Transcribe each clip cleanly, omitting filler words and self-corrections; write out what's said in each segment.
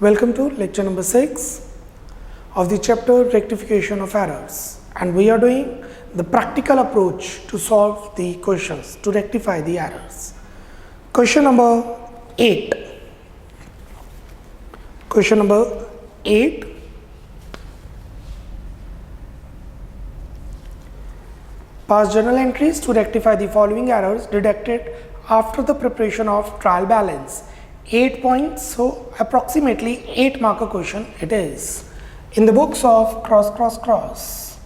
Welcome to lecture number 6 of the chapter rectification of errors, and we are doing the practical approach to solve the questions to rectify the errors. Question number 8. Question number 8. Pass journal entries to rectify the following errors detected after the preparation of trial balance. 8 points, so approximately 8 marker question it is in the books of cross.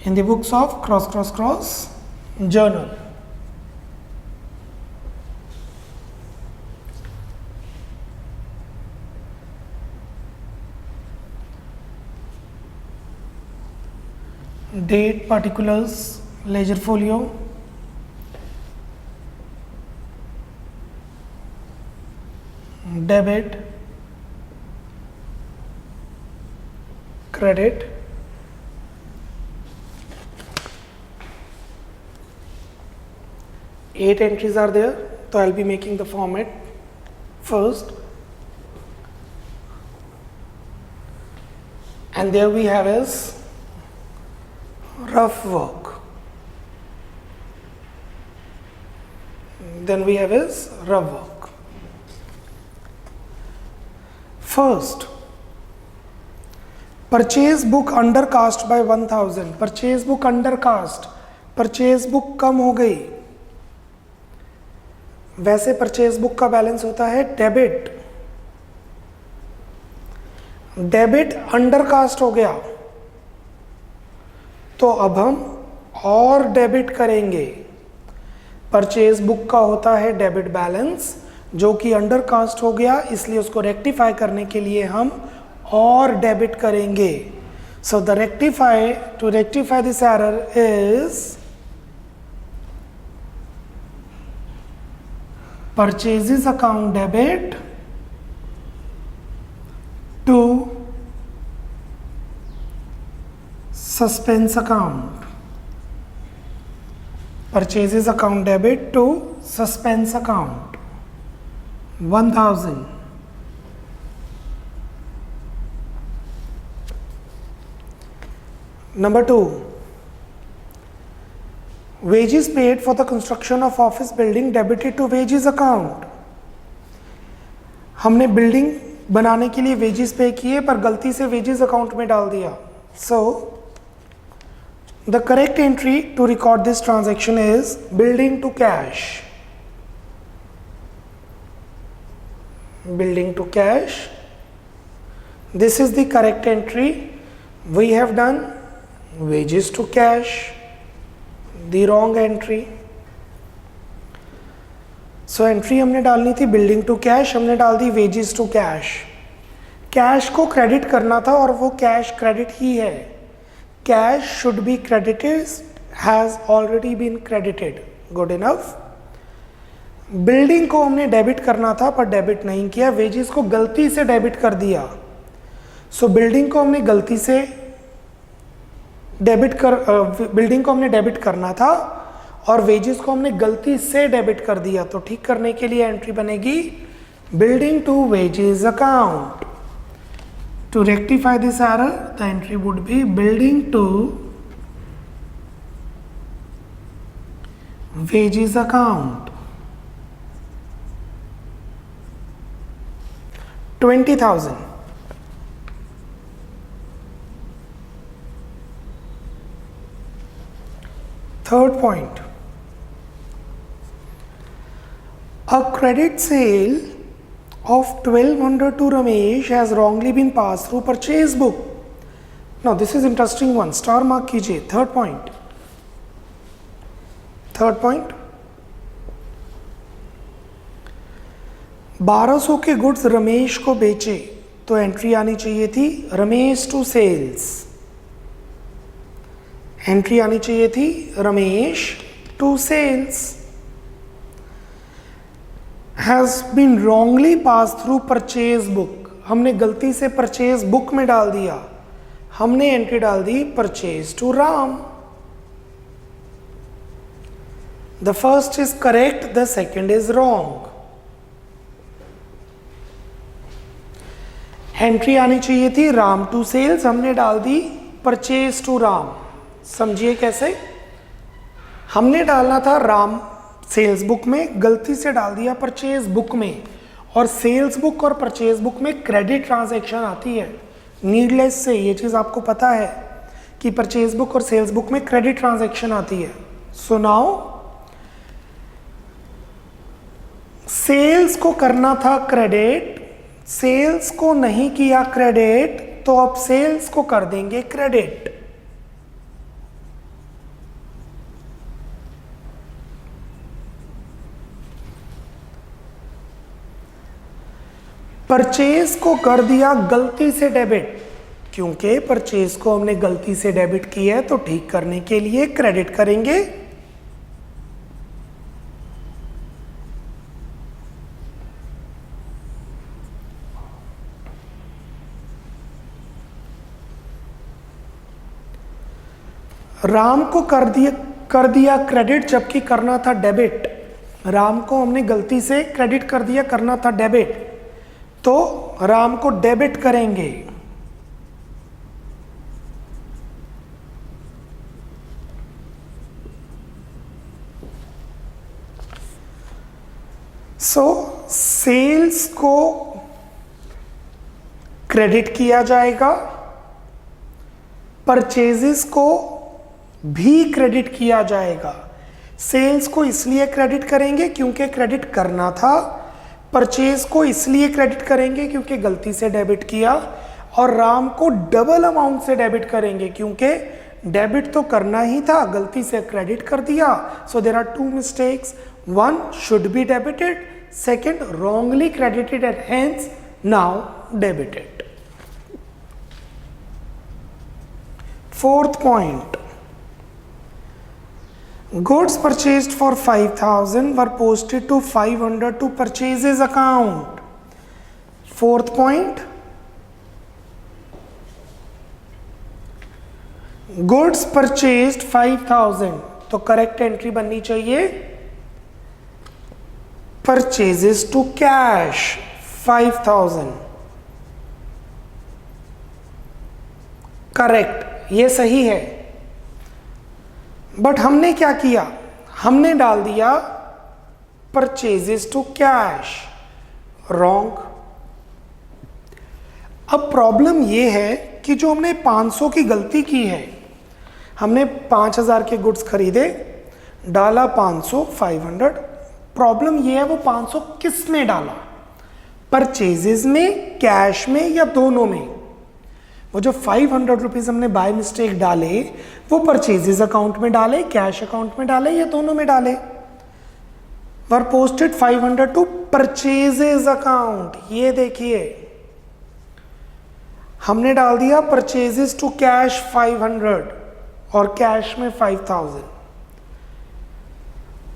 In the books of cross journal. Date, particulars, ledger folio, debit, credit, eight entries are there, so I'll be making the format first, and there we have is rough work. Then we have is rough work. First, purchase book undercast by 1000. Purchase book undercast, purchase book कम हो गई. वैसे purchase book का balance होता है debit. Debit undercast हो गया, तो अब हम और डेबिट करेंगे. परचेज बुक का होता है डेबिट बैलेंस जो कि अंडरकास्ट हो गया, इसलिए उसको रेक्टिफाई करने के लिए हम और डेबिट करेंगे. So the rectify to rectify this error is purchases account debit to suspense account. Purchases account debit to suspense account 1000. Number 2, wages paid for the construction of office building debited to wages account. हमने building बनाने के लिए wages पे किए पर गलती से wages account में डाल दिया. So the correct entry to record this transaction is building to cash. Building to cash. This is the correct entry. We have done wages to cash. The wrong entry. So entry हमने डालनी थी building to cash, हमने डाल दी wages to cash. Cash को credit करना था और वो कैश क्रेडिट ही है. Cash should be credited, has already been credited. Good enough. Building को हमने डेबिट करना था पर डेबिट नहीं किया. वेजेस को गलती से डेबिट कर दिया. सो बिल्डिंग को हमने गलती से बिल्डिंग को हमने डेबिट करना था और वेजेस को हमने गलती से डेबिट कर दिया. तो ठीक करने के लिए एंट्री बनेगी building to wages account. To rectify this error, the entry would be building to wages account 20,000. Third point, a credit sale of 1200 to Ramesh has wrongly been passed through purchase book. Now this is interesting one. Star mark कीजिए. Third point. Third point. 1200 के goods Ramesh को बेचे तो entry आनी चाहिए थी Ramesh to sales. Entry आनी चाहिए थी Ramesh to sales. has been wrongly passed through purchase book. हमने गलती से परचेज बुक में डाल दिया. हमने एंट्री डाल दी purchase to Ram. The first is correct, the second is wrong. Entry आनी चाहिए थी राम टू सेल्स, हमने डाल दी परचेज टू राम। समझिए कैसे, हमने डालना था राम सेल्स बुक में, गलती से डाल दिया परचेज बुक में। और सेल्स बुक और परचेज बुक में क्रेडिट ट्रांजैक्शन आती है नीडलेस से, ये चीज़ आपको पता है कि परचेज बुक और सेल्स बुक में क्रेडिट ट्रांजैक्शन आती है। सो नाउ सेल्स को करना था क्रेडिट, सेल्स को नहीं किया क्रेडिट, तो अब सेल्स को कर देंगे क्रेडिट। परचेज को कर दिया गलती से डेबिट, क्योंकि परचेज को हमने गलती से डेबिट किया है तो ठीक करने के लिए क्रेडिट करेंगे। राम को कर दिया क्रेडिट जबकि करना था डेबिट। राम को हमने गलती से क्रेडिट कर दिया, करना था डेबिट, तो राम को डेबिट करेंगे। सो सेल्स को क्रेडिट किया जाएगा, परचेजेस को भी क्रेडिट किया जाएगा। सेल्स को इसलिए क्रेडिट करेंगे क्योंकि क्रेडिट करना था, परचेज को इसलिए क्रेडिट करेंगे क्योंकि गलती से डेबिट किया, और राम को डबल अमाउंट से डेबिट करेंगे क्योंकि डेबिट तो करना ही था, गलती से क्रेडिट कर दिया। So there are two mistakes, one should be debited, second wrongly credited and hence now debited. Fourth point, goods purchased for 5,000 were posted to 500 to purchases account. Fourth point, goods purchased 5,000, तो correct entry बननी चाहिए purchases to cash 5,000। Correct, ये सही है, but हमने क्या किया, हमने डाल दिया परचेजेस टू कैश, रॉन्ग। अब प्रॉब्लम ये है कि जो हमने 500 की गलती की है, हमने 5,000 के गुड्स खरीदे, डाला 500 500। प्रॉब्लम ये है वो 500 किस में डाला, परचेजेस में, कैश में या दोनों में। वो जो 500 रुपीज हमने बाय मिस्टेक डाले वो परचेजेस अकाउंट में डाले, कैश अकाउंट में डाले या दोनों में डाले। Were posted 500 to purchases account, ये देखिए हमने डाल दिया परचेजेस टू कैश 500 और कैश में 5,000।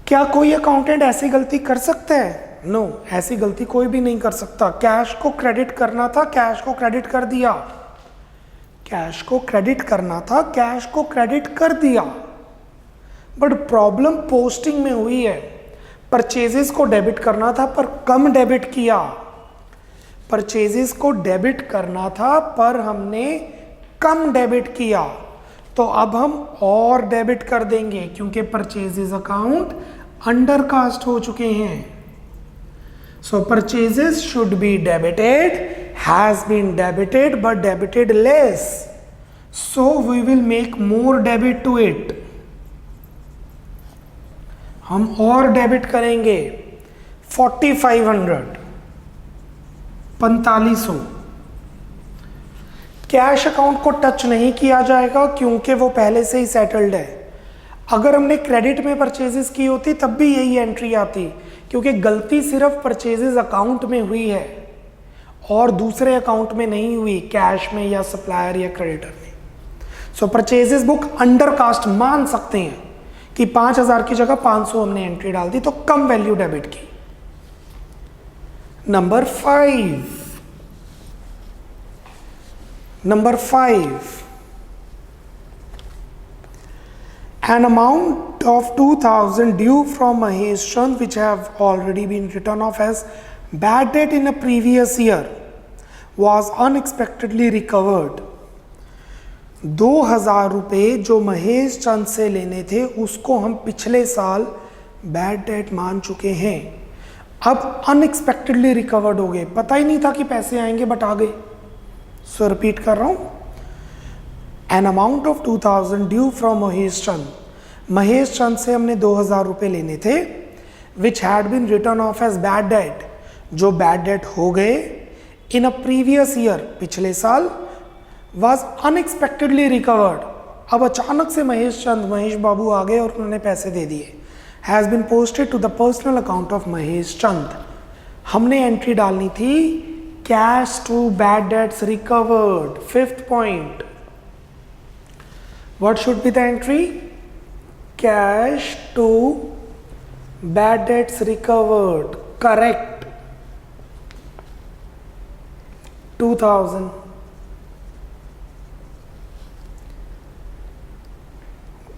क्या कोई अकाउंटेंट ऐसी गलती कर सकता है? नो, ऐसी गलती कोई भी नहीं कर सकता। कैश को क्रेडिट करना था, कैश को क्रेडिट कर दिया, कैश को क्रेडिट करना था, कैश को क्रेडिट कर दिया, बट प्रॉब्लम पोस्टिंग में हुई है। परचेजेस को डेबिट करना था पर कम डेबिट किया, परचेजेस को डेबिट करना था पर हमने कम डेबिट किया, तो अब हम और डेबिट कर देंगे क्योंकि परचेजेस अकाउंट अंडर कास्ट हो चुके हैं। So purchases should be debited, has been debited but debited less, so we will make more debit to it। हम और डेबिट करेंगे 4,500, 4,500। कैश अकाउंट को टच नहीं किया जाएगा क्योंकि वो पहले से ही सेटल्ड है। अगर हमने क्रेडिट में परचेजेस की होती तब भी यही एंट्री आती, क्योंकि गलती सिर्फ परचेजेस अकाउंट में हुई है और दूसरे अकाउंट में नहीं हुई, कैश में या सप्लायर या क्रेडिटर में। सो परचेजेस बुक अंडर कास्ट मान सकते हैं कि 5,000 की जगह 500 हमने एंट्री डाल दी तो कम वैल्यू डेबिट की। Number 5, an amount of 2000 due from Mahesh Chand which have already been written off as bad debt in a previous year was unexpectedly recovered. 2000 रुपये जो महेश चंद से लेने थे उसको हम पिछले साल बैड डेट मान चुके हैं, अब अनएक्सपेक्टेडली रिकवर्ड हो गए, पता ही नहीं था कि पैसे आएंगे बट आ गए. सो रिपीट कर रहा हूँ, an amount of 2000 due from Mahesh Chand. Mahesh Chand से हमने 2000 रुपये लेने थे which had been written off as bad debt, जो बैड डेट हो गए इन अ प्रीवियस ईयर, पिछले साल, वॉज अनएक्सपेक्टेडली रिकवर्ड. अब अचानक से महेश बाबू आ गए और उन्होंने पैसे दे दिए. Has been posted to the personal account of Mahesh Chand. हमने एंट्री डालनी थी cash to bad debts recovered. 5th point, what should be the entry? Cash to bad debts recovered. Correct. 2000.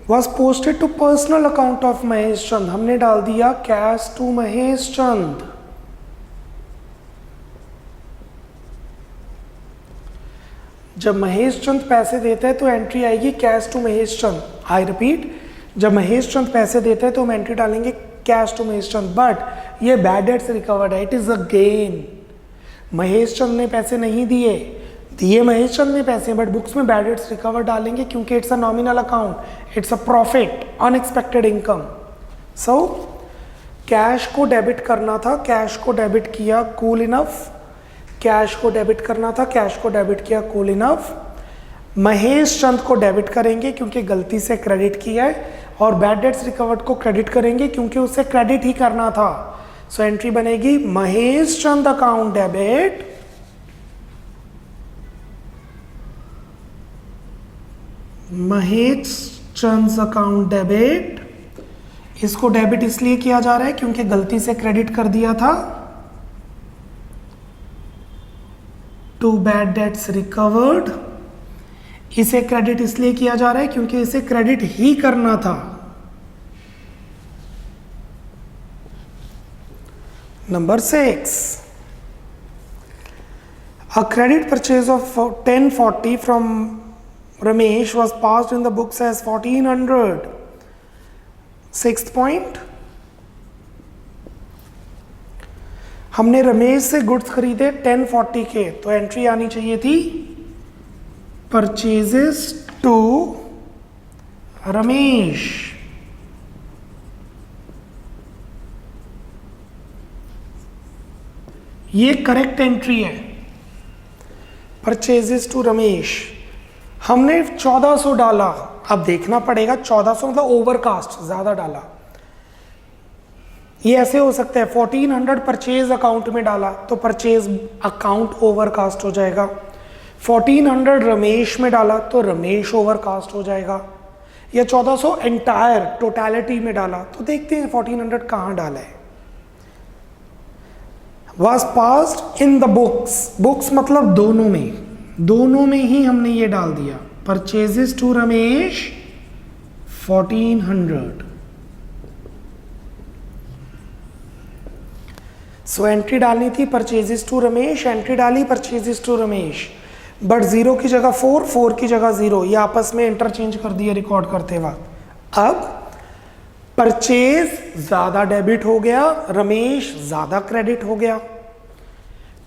was posted to personal account of Mahesh Chand. हमने डाल दिया cash to Mahesh चंद. जब महेश चंद पैसे देते हैं तो एंट्री आएगी cash to Mahesh Chand. I repeat, जब महेश चंद पैसे देते हैं तो हम एंट्री डालेंगे cash to Mahesh Chand. But ये बैड डेट से रिकवर्ड है, it is a gain. Mahesh Chand ने पैसे नहीं दिए महेश चंद ने पैसे, बट बुक्स में बैड डेट्स रिकवर डालेंगे क्योंकि it's a nominal account, it's a profit, unexpected income. So cash को डेबिट करना था, कैश को डेबिट किया, कूल इनफ. कैश को डेबिट करना था, कैश को डेबिट किया, कूल इनफ. महेश चंद को डेबिट करेंगे क्योंकि गलती से क्रेडिट किया है, और बैड डेट्स रिकवर्ड को क्रेडिट करेंगे क्योंकि उसे क्रेडिट ही करना था. सो एंट्री बनेगी महेश चंद अकाउंट डेबिट, महेश चंद अकाउंट डेबिट. इसको डेबिट इसलिए किया जा रहा है क्योंकि गलती से क्रेडिट कर दिया था. To bad debts recovered. इसे क्रेडिट इसलिए किया जा रहा है क्योंकि इसे क्रेडिट ही करना था. Number 6, a credit purchase of 1040 from Ramesh was passed in the books as 1400. 6th point, हमने रमेश से गुड्स खरीदे 1040 के, तो एंट्री आनी चाहिए थी परचेजेस टू रमेश. ये करेक्ट एंट्री है, परचेजेस टू रमेश. हमने 1400 डाला, अब देखना पड़ेगा 1400 मतलब ओवरकास्ट, ज्यादा डाला. ये ऐसे हो सकता है 1400 परचेज अकाउंट में डाला तो परचेज अकाउंट ओवरकास्ट हो जाएगा. 1400 रमेश में डाला तो रमेश ओवरकास्ट हो जाएगा. या 1400 एंटायर टोटलिटी में डाला तो देखते हैं 1400 कहाँ डाला है. was passed in the books. Books मतलब दोनों में ही हमने ये डाल दिया. Purchases to Ramesh 1400. So entry डालनी थी परचेजेस टू रमेश, एंट्री डाली परचेजेस टू रमेश, बट 0 की जगह 4 की जगह 0, ये आपस में इंटरचेंज कर दिया रिकॉर्ड करते वक्त. अब परचेज ज्यादा डेबिट हो गया, रमेश ज्यादा क्रेडिट हो गया.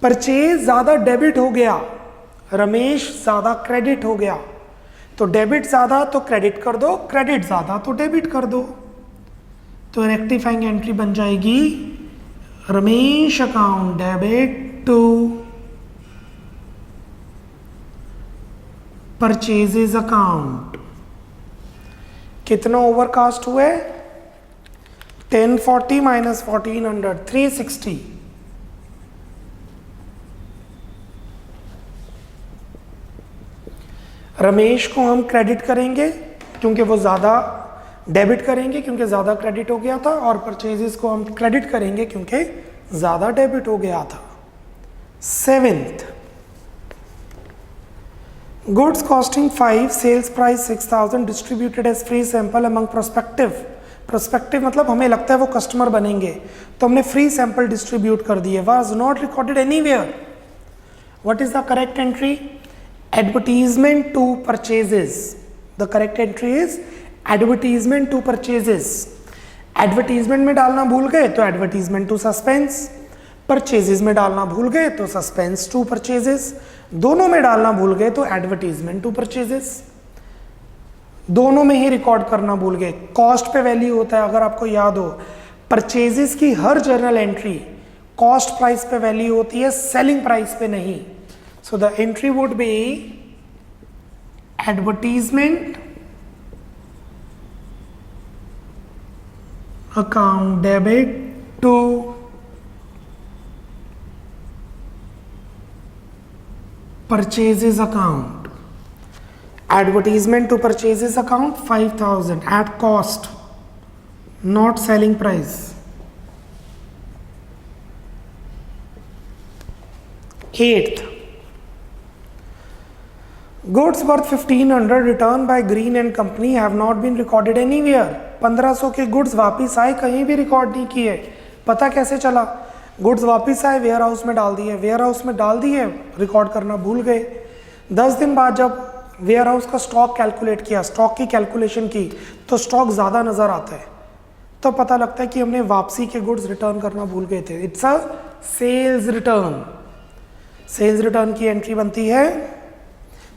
परचेज ज्यादा डेबिट हो गया, रमेश ज्यादा क्रेडिट हो गया. तो डेबिट ज्यादा तो क्रेडिट कर दो, क्रेडिट ज्यादा तो डेबिट कर दो. तो रेक्टिफाइंग एंट्री बन जाएगी Ramesh account debit to purchases account. कितना ओवरकास्ट हुए? 1040 माइनस 1400, 360. रमेश को हम क्रेडिट करेंगे क्योंकि वो ज़्यादा डेबिट करेंगे क्योंकि ज़्यादा क्रेडिट हो गया था, और परचेजेस को हम क्रेडिट करेंगे क्योंकि ज़्यादा डेबिट हो गया था. 7th, goods costing 5, sales price 6000 distributed as free sample among prospective prospective मतलब हमें लगता है वो कस्टमर बनेंगे, तो हमने फ्री सैंपल डिस्ट्रीब्यूट कर दिए, was not recorded anywhere. What is the correct entry? Advertisement to purchases. The correct entry is advertisement to purchases. Advertisement में डालना भूल गए तो एडवर्टीजमेंट टू सस्पेंस, परचेजेस में डालना भूल गए तो सस्पेंस टू परचेजेस, दोनों में डालना भूल गए तो एडवर्टीजमेंट टू परचेजेस। दोनों में ही रिकॉर्ड करना भूल गए। कॉस्ट पे वैल्यू होता है, अगर आपको याद हो, परचेजेस की हर जर्नल एंट्री कॉस्ट प्राइस पे वैल्यू होती है, सेलिंग प्राइस पे नहीं। So the entry would be advertisement account debit to purchases account. Advertisement to purchases account 5,000 at cost, not selling price. 8th, goods worth 1,500 returned by Green and Company have not been recorded anywhere. 1500 के goods वापिस आए, कहीं भी record नहीं किए। पता कैसे चला? गुड्स वापिस आए, वेयर हाउस में डाल दिए, वेयर हाउस में डाल दिए, रिकॉर्ड करना भूल गए। 10 दिन बाद जब वेयर हाउस का स्टॉक कैलकुलेट किया, स्टॉक की कैलकुलेशन की, तो स्टॉक ज़्यादा नज़र आता है, तो पता लगता है कि हमने वापसी के गुड्स रिटर्न करना भूल गए थे। It's a sales return. Sales return की एंट्री बनती है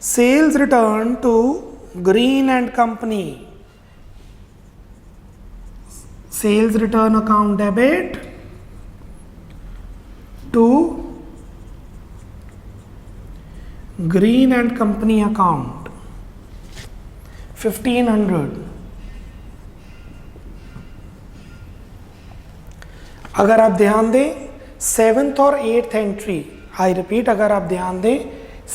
sales return to Green and company, sales return account debit to Green and company account 1,500। अगर आप ध्यान दें 7th और 8th एंट्री, आई रिपीट, अगर आप ध्यान दें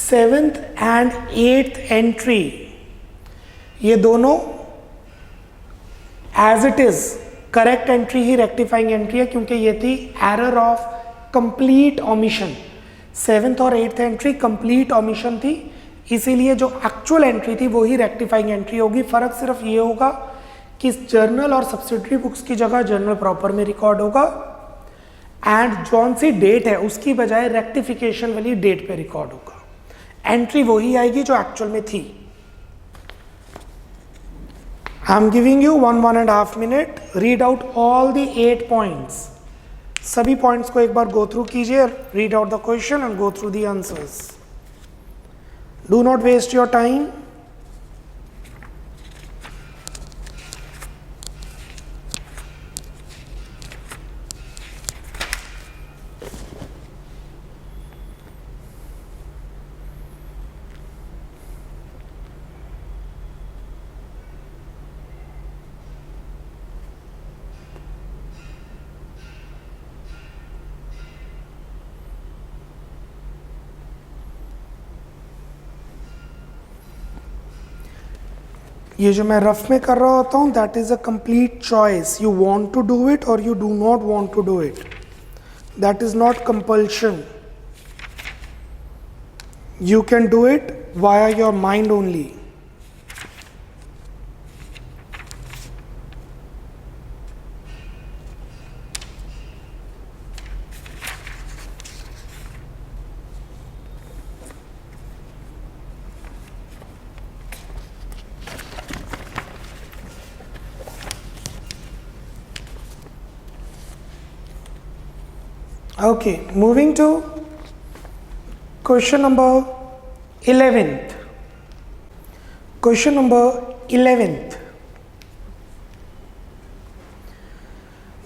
7th एंड 8th एंट्री, ये दोनों as it is correct entry ही रेक्टिफाइंग एंट्री है, क्योंकि ये थी error of complete omission. 7th और 8th एंट्री कंप्लीट ओमिशन थी, इसीलिए जो एक्चुअल एंट्री थी वो ही रेक्टिफाइंग एंट्री होगी। फर्क सिर्फ ये होगा कि जर्नल और सब्सिडरी बुक्स की जगह जर्नल प्रॉपर में रिकॉर्ड होगा, एंड जौन सी डेट है उसकी बजाय रेक्टिफिकेशन वाली डेट पे रिकॉर्ड होगा। एंट्री वही आएगी जो एक्चुअल में थी। I am giving you 1.5 minute, read out all the 8 points. सभी पॉइंट्स को एक बार गो थ्रू कीजिए, read out the question and go through the answers. Do not waste your time. ये जो मैं रफ में कर रहा होता हूँ, that is a complete choice. You want to do it और you do not want to do it, that is not compulsion. You can do it via your mind only. Okay, moving to question number 11th. Question number 11th.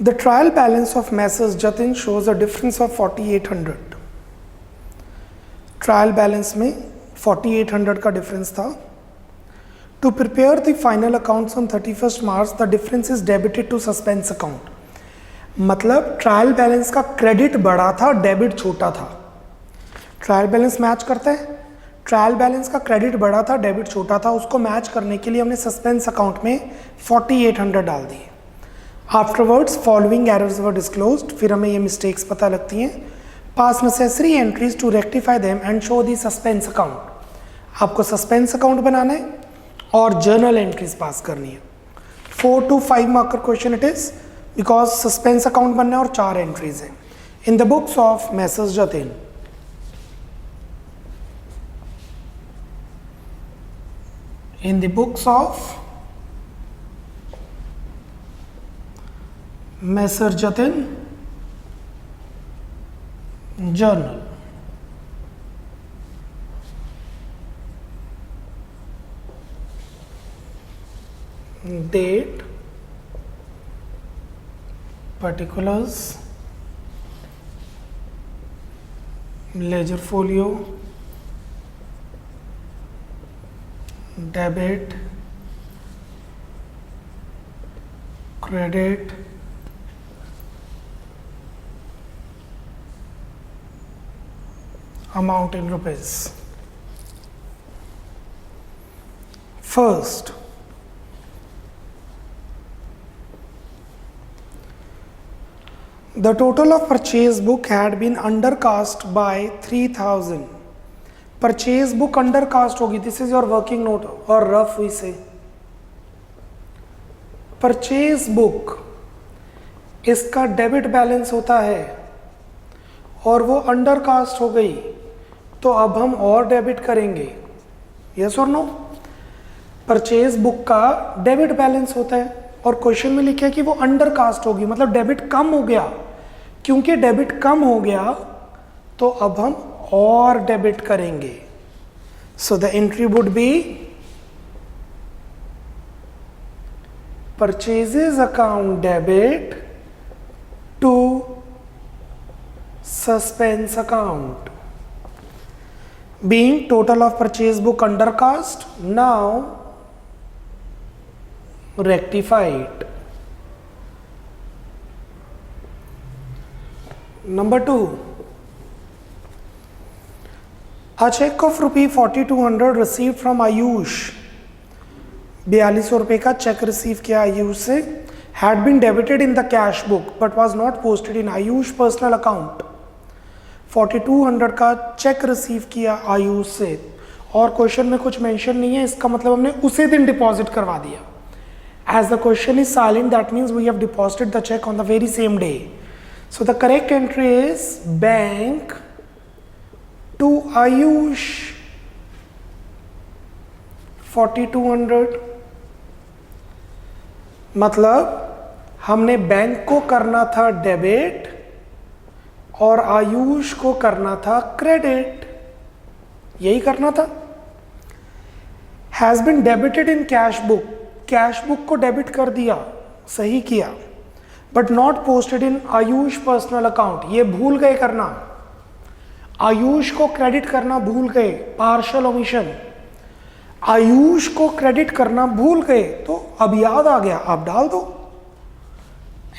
The trial balance of Messrs. Jatin shows a difference of 4,800. Trial balance में 4,800 का difference था. To prepare the final accounts on 31st March, the difference is debited to suspense account. मतलब trial balance का credit बड़ा था, debit छोटा था। Trial balance match करता है, ट्रायल बैलेंस का क्रेडिट बड़ा था, डेबिट छोटा था, उसको मैच करने के लिए हमने सस्पेंस अकाउंट में 4,800 डाल दिए। Afterwards following errors were disclosed, फिर हमें ये मिस्टेक्स पता लगती हैं। Pass necessary entries to rectify them and show the suspense account. आपको सस्पेंस अकाउंट बनाना है और जर्नल एंट्रीज पास करनी है। 4 to 5 marker question it is, because suspense account बनना है और 4 एंट्रीज हैं in the books of message Jatin. In the books of Messer Jatin journal. Date, particulars, ledger folio, debit, credit, amount in rupees. First, the total of purchase book had been undercast by 3000. Purchase book undercast होगी, this is your working note और rough we say purchase book इसका debit balance होता है और वो undercast हो गई, तो अब हम और डेबिट करेंगे, यस और नो। परचेज बुक का डेबिट बैलेंस होता है और क्वेश्चन में लिखा है कि वो अंडरकास्ट होगी, मतलब डेबिट कम हो गया। क्योंकि डेबिट कम हो गया तो अब हम और डेबिट करेंगे। So the entry would be purchases account debit to suspense account, being total of purchase book undercast, now rectified. Number 2, a check of ₹4200 received from Ayush, 4200 रुपये का चेक रिसीव किया आयुष से, had been debited in the cash book but was not posted in Ayush personal account. 4200 का check receive किया आयुष से और question में कुछ मेंशन नहीं है, इसका मतलब हमने उसी दिन डिपॉजिट करवा दिया। As the question is silent, that means we have deposited the check on the very same day. So the correct entry is bank to Ayush 4200। मतलब हमने बैंक को करना था डेबिट और आयुष को करना था क्रेडिट, यही करना था। Has been debited in cash book, cash book को डेबिट कर दिया, सही किया, but not posted in Ayush personal account, ये भूल गए करना। आयुष को क्रेडिट करना भूल गए, पार्शियल ओमिशन। आयुष को क्रेडिट करना भूल गए तो अब याद आ गया, अब डाल दो।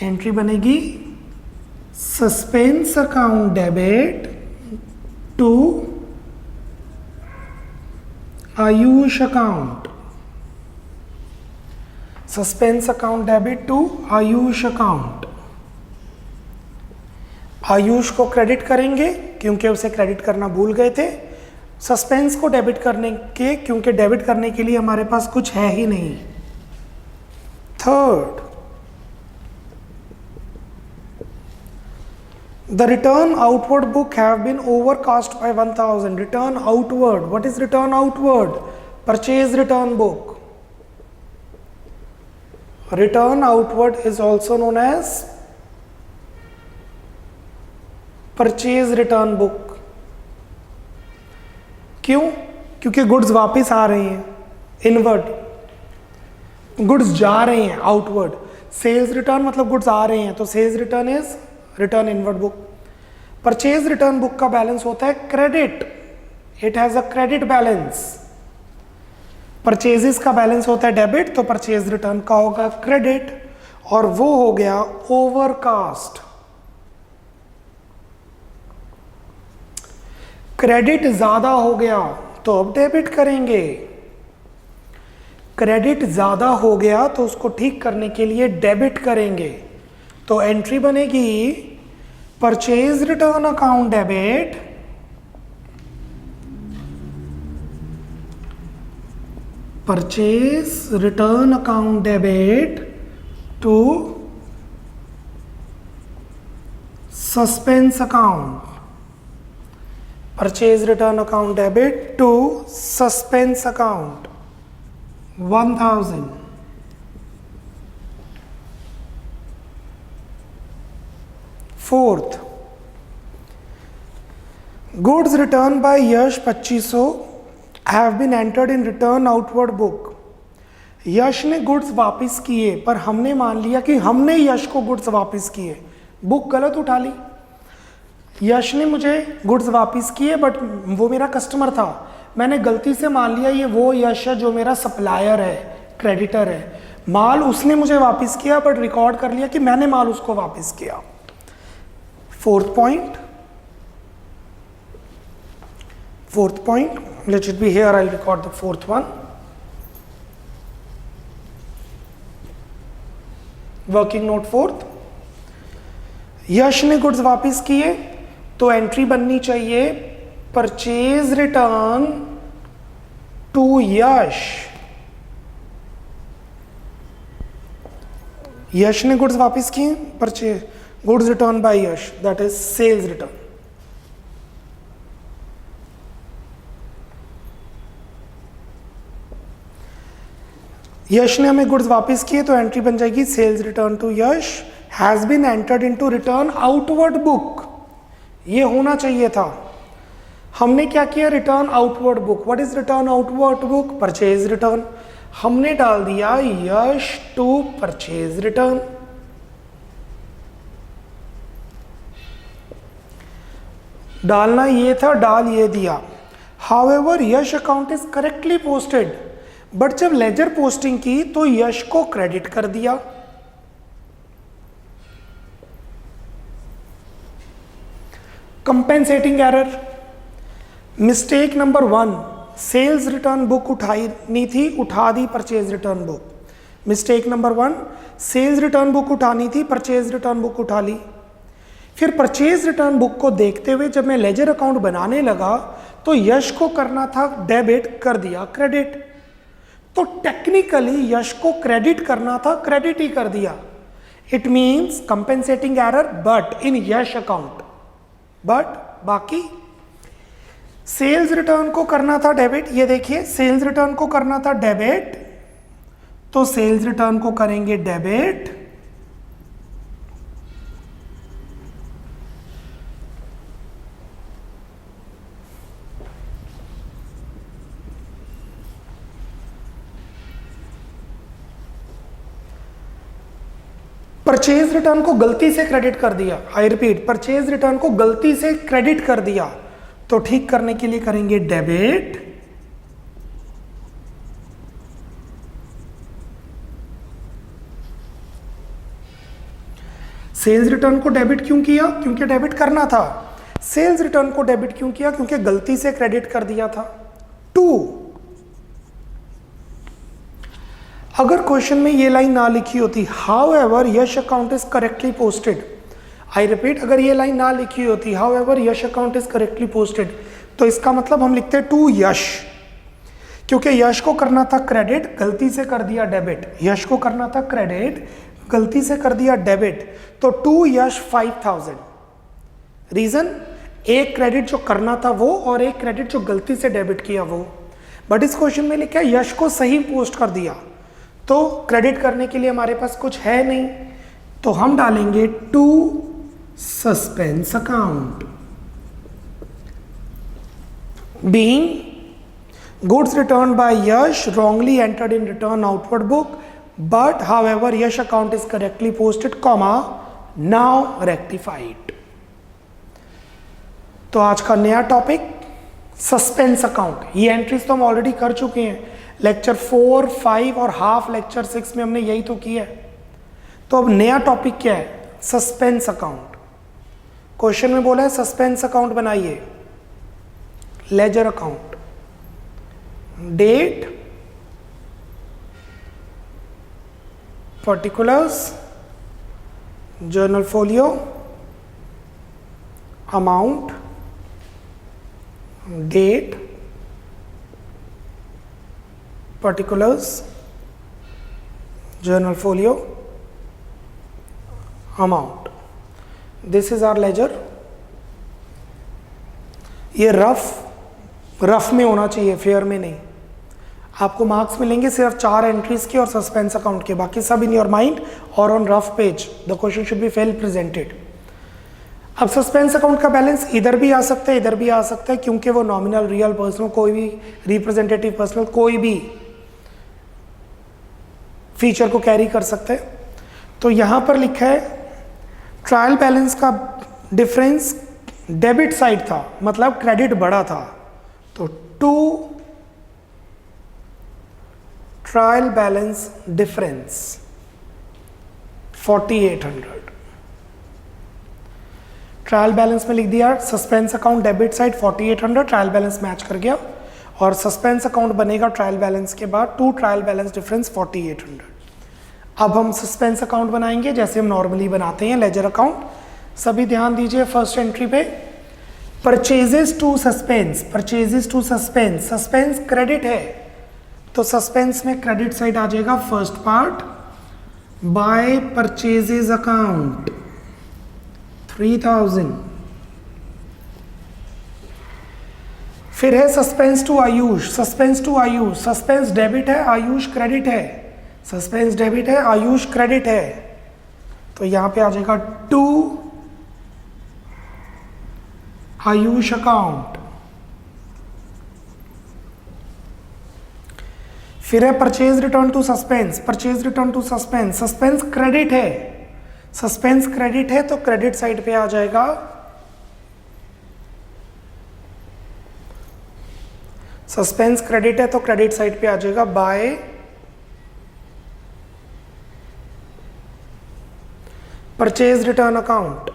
एंट्री बनेगी suspense account debit to Ayush account, suspense account debit to Ayush account. Ayush को क्रेडिट करेंगे क्योंकि उसे क्रेडिट करना भूल गए थे, सस्पेंस को डेबिट करने के क्योंकि डेबिट करने के लिए हमारे पास कुछ है ही नहीं। Third, the return outward book have been overcast by 1000. Return outward, what is return outward? Purchase return book. Return outward is also known as purchase return book. क्यों? क्योंकि गुड्स वापस आ रहे हैं, इनवर्ड गुड्स जा रहे हैं, आउटवर्ड। सेल्स रिटर्न मतलब goods आ रहे हैं, तो sales return is return inward book. Purchase return book का बैलेंस होता है credit, it has a credit balance. Purchases का बैलेंस होता है डेबिट, तो परचेज रिटर्न का होगा क्रेडिट, और वो हो गया ओवरकास्ट। क्रेडिट ज्यादा हो गया तो अब डेबिट करेंगे, क्रेडिट ज्यादा हो गया तो उसको ठीक करने के लिए डेबिट करेंगे। तो एंट्री बनेगी purchase return account debit purchase return account debit to suspense account, purchase return account debit to suspense account 1000. Fourth, goods return by Yash 2500 have been entered in return outward book. Yash ने goods वापस किए, पर हमने मान लिया कि हमने यश को गुड्स वापस किए, बुक गलत उठा ली. यश ने मुझे गुड्स वापस किए, बट वो मेरा कस्टमर था, मैंने गलती से मान लिया ये वो यश है जो मेरा सप्लायर है, क्रेडिटर है. माल उसने मुझे वापस किया, बट रिकॉर्ड कर लिया कि मैंने माल उसको वापस किया. Fourth point, let it be here, I'll record the fourth one. Working note fourth, Yash ने गुड्स वापस किए तो एंट्री बननी चाहिए purchase return to Yash. Yash ने गुड्स वापस किए, purchase goods return by Yash, that is sales return. Yash ने हमें गुड्स वापस किए तो एंट्री बन जाएगी sales return to Yash has been entered into return outward book. ये होना चाहिए था. हमने क्या किया, return outward book. What is return outward book? Purchase return. हमने डाल दिया यश टू परचेज रिटर्न. डालना ये था, डाल ये दिया. However Yash account is correctly posted, but जब लेजर पोस्टिंग की तो यश को क्रेडिट कर दिया. Compensating error. Mistake number 1, sales return book उठानी थी, उठा दी purchase return book. Mistake number 1, sales return book उठानी थी, परचेज रिटर्न बुक उठा ली. फिर परचेज रिटर्न बुक को देखते हुए जब मैं लेजर अकाउंट बनाने लगा तो यश को करना था डेबिट, कर दिया क्रेडिट. तो टेक्निकली यश को क्रेडिट करना था, क्रेडिट ही कर दिया. It means compensating error but in Yash account. But बाकी सेल्स रिटर्न को करना था डेबिट. ये देखिए, सेल्स रिटर्न को करना था डेबिट, तो सेल्स रिटर्न को करेंगे डेबिट. परचेज रिटर्न को गलती से क्रेडिट कर दिया. आई रिपीट, परचेज रिटर्न को गलती से क्रेडिट कर दिया, तो ठीक करने के लिए करेंगे डेबिट. सेल्स रिटर्न को डेबिट क्यों किया? क्योंकि डेबिट करना था. सेल्स रिटर्न को डेबिट क्यों किया? क्योंकि गलती से क्रेडिट कर दिया था. 2, अगर क्वेश्चन में ये लाइन ना लिखी होती, how ever Yash account is correctly posted. I repeat, अगर ये लाइन ना लिखी होती, how ever Yash account is correctly posted, तो इसका मतलब हम लिखते टू यश, क्योंकि यश को करना था क्रेडिट, गलती से कर दिया डेबिट. यश को करना था क्रेडिट, गलती से कर दिया डेबिट, तो टू यश 5000. रीजन, एक क्रेडिट जो करना था वो और एक क्रेडिट जो गलती से डेबिट किया वो. बट इस क्वेश्चन में लिखा यश को सही पोस्ट कर दिया, तो क्रेडिट करने के लिए हमारे पास कुछ है नहीं, तो हम डालेंगे to suspense account. Being goods return by Yash wrongly entered in return outward book, but however Yash account is correctly posted, comma now rectified. तो आज का नया टॉपिक सस्पेंस अकाउंट. ये एंट्रीज तो हम ऑलरेडी कर चुके हैं. लेक्चर 4, 5 और हाफ लेक्चर 6 में हमने यही तो किया है. तो अब नया टॉपिक क्या है? Suspense account. क्वेश्चन में बोला है सस्पेंस अकाउंट बनाइए. Ledger account, date, particulars, journal folio, amount, date, particulars, journal folio, amount. This is our ledger. ये रफ में होना चाहिए, फेयर में नहीं. आपको मार्क्स मिलेंगे सिर्फ 4 एंट्रीज के और सस्पेंस अकाउंट के, बाकी सब इन योर माइंड और on rough page. The question should be well presented. अब सस्पेंस अकाउंट का बैलेंस इधर भी आ सकता है, इधर भी आ सकता है, क्योंकि वो नॉमिनल, रियल, पर्सनल, कोई भी रिप्रेजेंटेटिव पर्सनल, कोई भी फीचर को कैरी कर सकते हैं. तो यहां पर लिखा है ट्रायल बैलेंस का डिफरेंस डेबिट साइड था, मतलब क्रेडिट बढ़ा था. तो 2 trial balance difference 4800. Trial balance में लिख दिया suspense account debit side 4800, trial balance match कर गया. और सस्पेंस अकाउंट बनेगा ट्रायल बैलेंस के बाद 2 ट्रायल बैलेंस डिफरेंस 4800. अब हम सस्पेंस अकाउंट बनाएंगे जैसे हम नॉर्मली बनाते हैं लेजर अकाउंट. सभी ध्यान दीजिए फर्स्ट एंट्री पे, purchases to suspense. Purchases to suspense, suspense credit है तो सस्पेंस में क्रेडिट साइड आ जाएगा first part, by purchases account 3000. फिर है suspense to Ayush. Suspense to Ayush, suspense debit है, आयुष क्रेडिट है. सस्पेंस डेबिट है, आयुष क्रेडिट है, तो यहां पे आ जाएगा 2 आयुष अकाउंट. फिर है purchase return to suspense. Purchase return to suspense, suspense credit है, सस्पेंस क्रेडिट है तो क्रेडिट साइड पे आ जाएगा सस्पेंस क्रेडिट है तो क्रेडिट साइड पे आ जाएगा by purchase return account.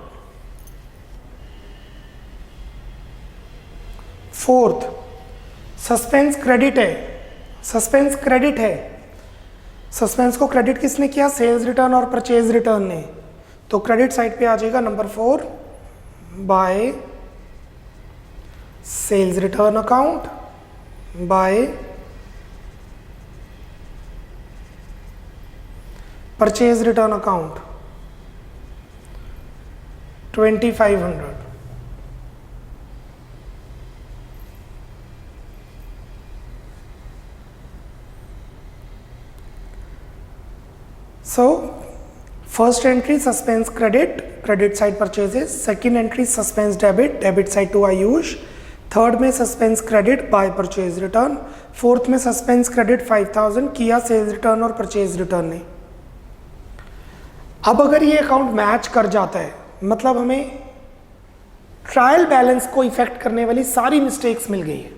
Fourth, suspense credit है, सस्पेंस क्रेडिट है. सस्पेंस को क्रेडिट किसने किया? सेल्स रिटर्न और परचेज रिटर्न ने, तो क्रेडिट साइड पे आ जाएगा number 4 by sales return account by purchase return account 2500. So first entry suspense credit, credit side purchases. Second entry suspense debit, debit side to Ayush. Third में suspense credit by purchase return. Fourth में suspense credit 5000 किया sales return और purchase return ने. अब अगर ये account match कर जाता है, मतलब हमें ट्रायल बैलेंस को इफेक्ट करने वाली सारी मिस्टेक्स मिल गई है.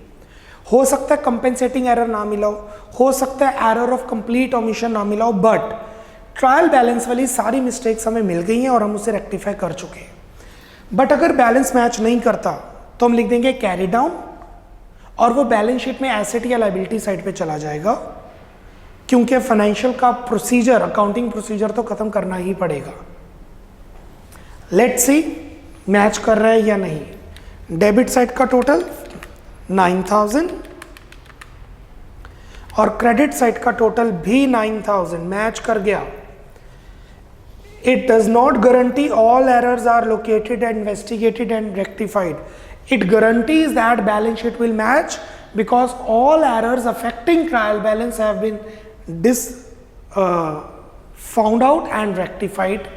हो सकता है कंपेंसेटिंग एरर ना मिला हो सकता है एरर ऑफ कंप्लीट ओमिशन ना मिला हो, बट ट्रायल बैलेंस वाली सारी मिस्टेक्स हमें मिल गई हैं और हम उसे रेक्टिफाई कर चुके हैं. बट अगर बैलेंस मैच नहीं करता तो हम लिख देंगे कैरी डाउन और वो बैलेंस शीट में एसेट या लायबिलिटी साइड पे चला जाएगा, क्योंकि फाइनेंशियल का प्रोसीजर, अकाउंटिंग प्रोसीजर तो खत्म करना ही पड़ेगा. लेट्स सी मैच कर रहा है या नहीं. डेबिट साइड का टोटल 9000 और क्रेडिट साइड का टोटल भी 9000 मैच कर गया. It does not guarantee all errors are located and investigated and rectified. It guarantees that balance sheet will match because all errors affecting trial balance have been found out and rectified.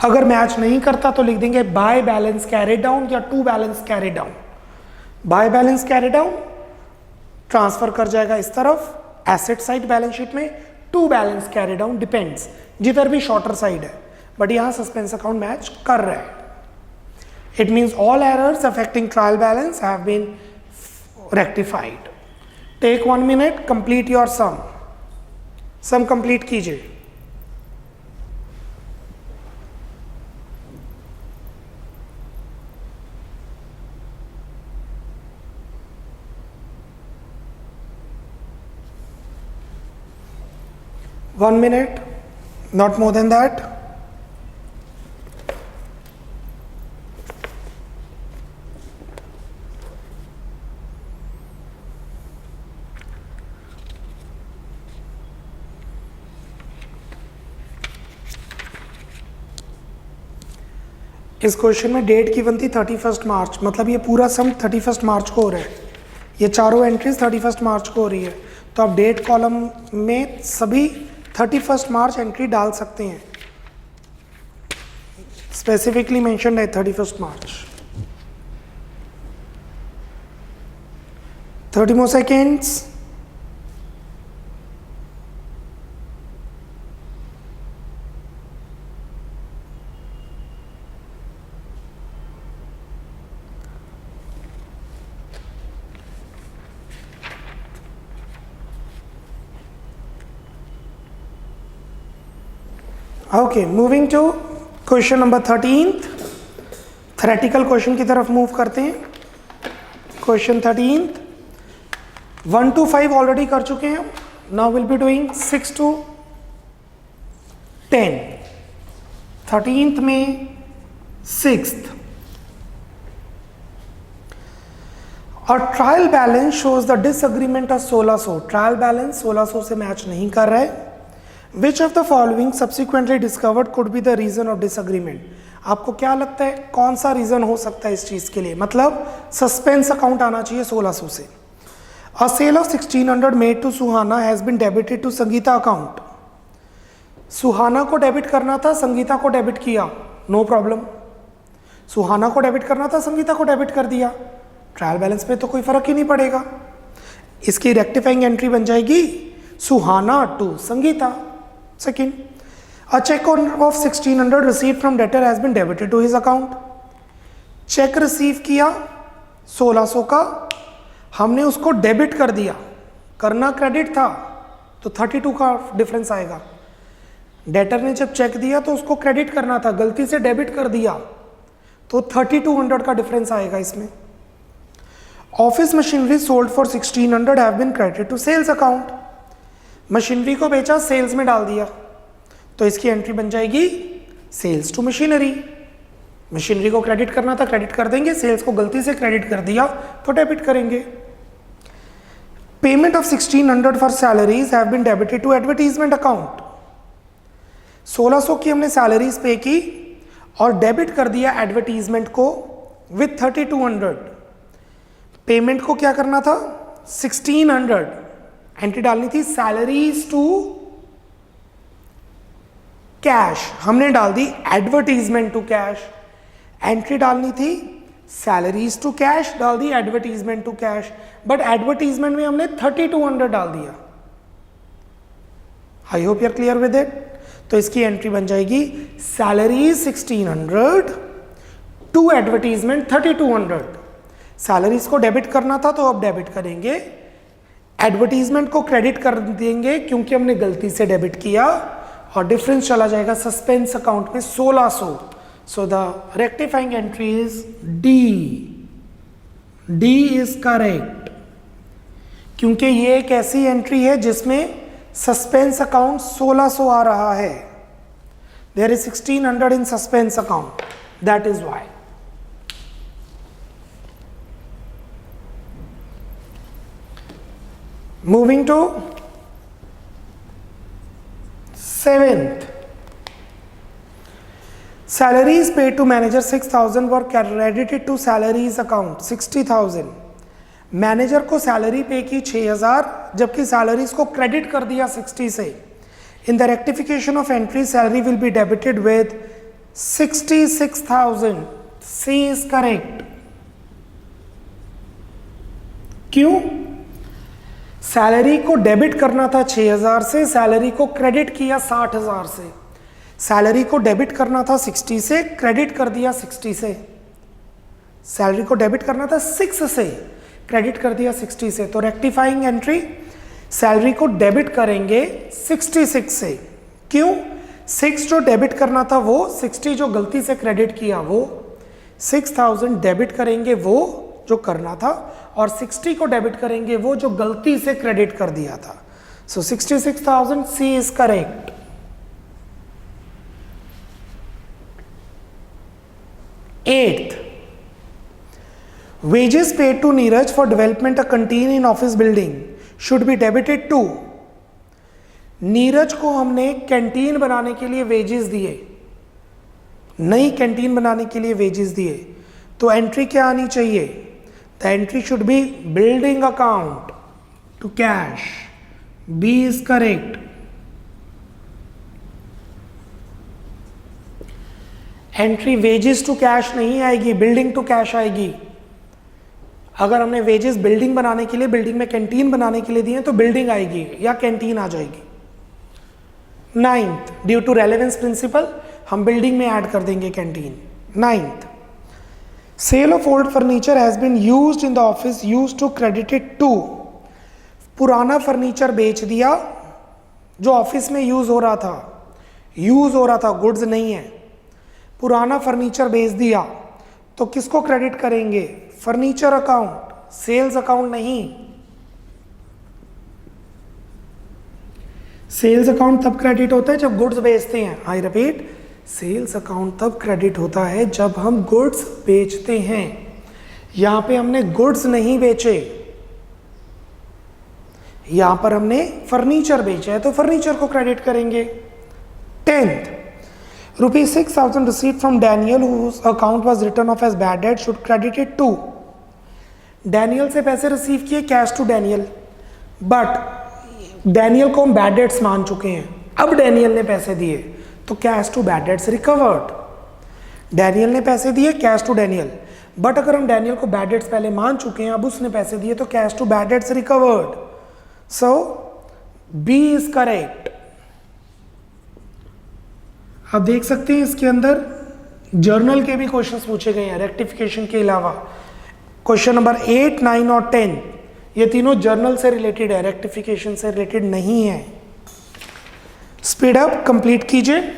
अगर match नहीं करता तो लिख देंगे by balance carry down या to balance carry down. By balance carry down transfer कर जाएगा इस तरफ एसेट साइड बैलेंस शीट में, to balance carry down depends, जिधर भी शॉर्टर साइड है, बट यहां सस्पेंस अकाउंट मैच कर रहा है. It means all errors affecting trial balance have been rectified. Take 1 minute, complete your sum complete कीजिए. One minute, not more than that. इस question में डेट गिवन थी 31 मार्च, मतलब ये पूरा सम 31 मार्च को हो रहा है, ये चारों एंट्रीज 31 मार्च को हो रही है, तो आप डेट कॉलम में सभी 31 मार्च एंट्री डाल सकते हैं, स्पेसिफिकली मेंशन्ड है 31 मार्च। 30 more seconds. Okay, moving to question number 13th, theoretical question की तरफ मूव करते हैं। क्वेश्चन 13th 1 to 5 ऑलरेडी कर चुके हैं, now will be doing 6 to 10। 13th में 6th, और trial balance shows the disagreement of 1600। Trial balance 1600 से मैच नहीं कर रहा है। Which of the following subsequently discovered could be the reason of disagreement. आपको क्या लगता है कौन सा रीजन हो सकता है इस चीज के लिए? मतलब सस्पेंस अकाउंट आना चाहिए 1600 से। A sale of 1600 made to Suhana has been debited to Sangeeta account. Suhana को डेबिट करना था, संगीता को डेबिट किया, नो प्रॉब्लम। सुहाना को डेबिट करना था, संगीता को डेबिट कर दिया, ट्रायल बैलेंस पे तो कोई फर्क ही नहीं पड़ेगा। इसकी रेक्टिफाइंग एंट्री बन जाएगी Suhana to Sangeeta. Second, a cheque of 1600 received from debtor has been debited to his account. Cheque receive किया 1600 का, हमने उसको डेबिट कर दिया, करना क्रेडिट था तो 32 का डिफरेंस आएगा। डेटर ने जब चेक दिया तो उसको क्रेडिट करना था, गलती से डेबिट कर दिया तो 3200 का डिफरेंस आएगा इसमें। Office machinery sold for 1600 have been credited to sales account. Machinery को बेचा, सेल्स में डाल दिया, तो इसकी एंट्री बन जाएगी सेल्स टू मशीनरी। मशीनरी को क्रेडिट करना था, क्रेडिट कर देंगे, सेल्स को गलती से क्रेडिट कर दिया तो डेबिट करेंगे। Payment of 1600 for salaries have been debited to advertisement account. 1600 की हमने सैलरीज पे की और डेबिट कर दिया एडवर्टीजमेंट को विथ 3200। पेमेंट को क्या करना था 1600, एंट्री डालनी थी सैलरीज टू कैश, हमने डाल दी एडवर्टीजमेंट टू कैश। एंट्री डालनी थी सैलरीज टू कैश, डाल दी advertisement to cash, but advertisement में हमने 3200 डाल दिया। I hope you are clear with it. तो इसकी एंट्री बन जाएगी सैलरीज 1600 टू एडवर्टीजमेंट 3200। सैलरीज को डेबिट करना था तो अब डेबिट करेंगे, एडवर्टीजमेंट को क्रेडिट कर देंगे क्योंकि हमने गलती से डेबिट किया, और डिफरेंस चला जाएगा सस्पेंस अकाउंट में 1600। So the rectifying entry is D. D is correct, क्योंकि ये एक ऐसी एंट्री है जिसमें सस्पेंस अकाउंट 1600 आ रहा है। There is 1600 in suspense account, that is why. Moving to 7th, salaries paid to manager 6000 were credited to salaries account 60,000। Manager को सैलरी पे की 6000, जबकि सैलरीज को क्रेडिट कर दिया 60 से। In the rectification of entry salary will be debited with 66,000। C is correct. क्यों? Salary को डेबिट करना था 6000 से, सैलरी को क्रेडिट किया 60,000 से। सैलरी को डेबिट करना था 60 से, क्रेडिट कर दिया 60 से। सैलरी को डेबिट करना था 6 से, क्रेडिट कर दिया 60 से। तो रेक्टिफाइंग एंट्री, सैलरी को डेबिट करेंगे 66 से। क्यों? 6 जो डेबिट करना था वो, 60 जो गलती से क्रेडिट किया वो, 6000 डेबिट करेंगे वो जो करना था, और 60 को डेबिट करेंगे वो जो गलती से क्रेडिट कर दिया था। So 66,000, C is correct. Eighth, wages paid to Neeraj for development a canteen in office building should be debited to। Neeraj को हमने कैंटीन बनाने के लिए वेजेस दिए, नई कैंटीन बनाने के लिए वेजेस दिए, तो एंट्री क्या आनी चाहिए? The entry should be building account to cash. B is correct. Entry wages to cash नहीं आएगी, बिल्डिंग टू कैश आएगी. अगर हमने वेजेस बिल्डिंग बनाने के लिए, बिल्डिंग में कैंटीन बनाने के लिए दिए तो बिल्डिंग आएगी या कैंटीन आ जाएगी. 9th, due to relevance principle हम बिल्डिंग में ऐड कर देंगे canteen. 9th, sale of old furniture has been used in the office used to credited to. पुराना फर्नीचर बेच दिया जो ऑफिस में यूज हो रहा था, गुड्स नहीं है. पुराना फर्नीचर बेच दिया तो किसको क्रेडिट करेंगे? फर्नीचर अकाउंट, सेल्स अकाउंट नहीं. सेल्स अकाउंट तब क्रेडिट होता है जब गुड्स बेचते हैं. आई रिपीट, सेल्स अकाउंट तब क्रेडिट होता है जब हम गुड्स बेचते हैं. यहां पे हमने गुड्स नहीं बेचे, यहां पर हमने फर्नीचर बेचा है तो फर्नीचर को क्रेडिट करेंगे. 10th, ₹6,000 received from Daniel whose account was written off as bad debt should credited to. Daniel से पैसे रिसीव किए, cash to Daniel, but Daniel को हम बैड डेट्स मान चुके हैं. अब डैनियल ने पैसे दिए तो cash to bad debts recovered. Daniel ने पैसे दिए, कैश टू डैनियल, बट अगर हम डैनियल को बैड डेट्स पहले मान चुके हैं, अब उसने पैसे दिए तो cash to bad debts recovered. So B is correct. आप देख सकते हैं इसके अंदर जर्नल के भी क्वेश्चंस पूछे गए हैं रेक्टिफिकेशन के अलावा. क्वेश्चन नंबर 8, 9 और 10 ये तीनों जर्नल से रिलेटेड है, रेक्टिफिकेशन से रिलेटेड नहीं है. स्पीड अप कंप्लीट कीजिए.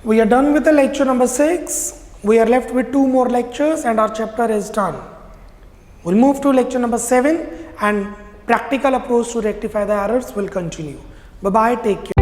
We are done with the lecture number 6. We are left with 2 more lectures and our chapter is done. We'll move to lecture number 7 and practical approach to rectify the errors will continue. Bye bye, take care.